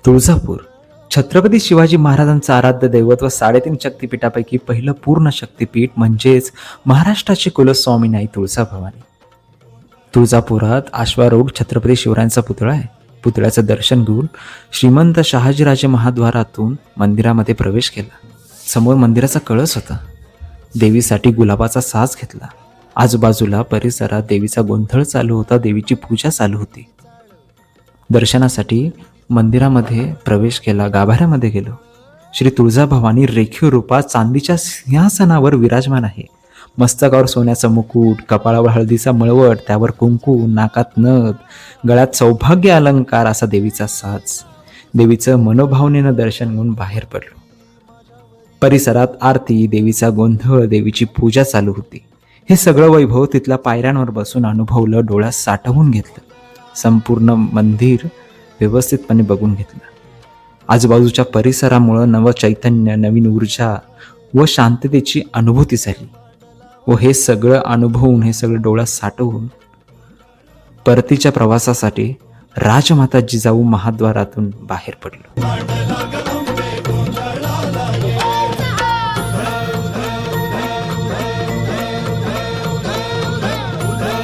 तुळजापूर छत्रपती शिवाजी महाराजांचं आराध्य दैवत व 3.5 शक्तिपीठापैकी पहिलं पूर्ण शक्तिपीठ म्हणजेच महाराष्ट्राची कुलस्वामिनी आई तुळजाभवानी. तुळजापुरात आश्वारूढ छत्रपती शिवरायांचा पुतळा आहे. पुतळ्याचं दर्शन घेऊन श्रीमंत शहाजीराजे महाद्वारातून मंदिरामध्ये प्रवेश केला. समोर मंदिराचा कळस होता. देवीसाठी गुलाबाचा साज घेतला. आजूबाजूला परिसरात देवीचा गोंधळ चालू होता. देवीची पूजा चालू होती. दर्शनासाठी मंदिरामध्ये प्रवेश केला. गाभाऱ्यामध्ये गेलो. श्री तुळजाभवानी रेखीव रूपात चांदीच्या सिंहासनावर विराजमान आहे. मस्तकावर सोन्याचं मुकुट, कपाळावर हळदीचा मळवट, त्यावर कुंकू, नाकात नथ, गळ्यात सौभाग्य अलंकार असा देवीचा साज. देवीचं मनोभावनेनं दर्शन घेऊन बाहेर पडलो. परिसरात आरती, देवीचा गोंधळ, देवीची पूजा चालू होती. हे सगळं वैभव तिथल्या पायऱ्यांवर बसून अनुभवलं, डोळ्यात साठवून घेतलं. संपूर्ण मंदिर व्यवस्थितपणे बघून घेतलं. आजूबाजूच्या परिसरामुळं नवचैतन्य, नवीन ऊर्जा व शांततेची अनुभूती झाली. व हे सगळं अनुभवून, हे सगळं डोळ्यात साठवून परतीच्या प्रवासासाठी राजमाता जिजाऊ महाद्वारातून बाहेर पडलो.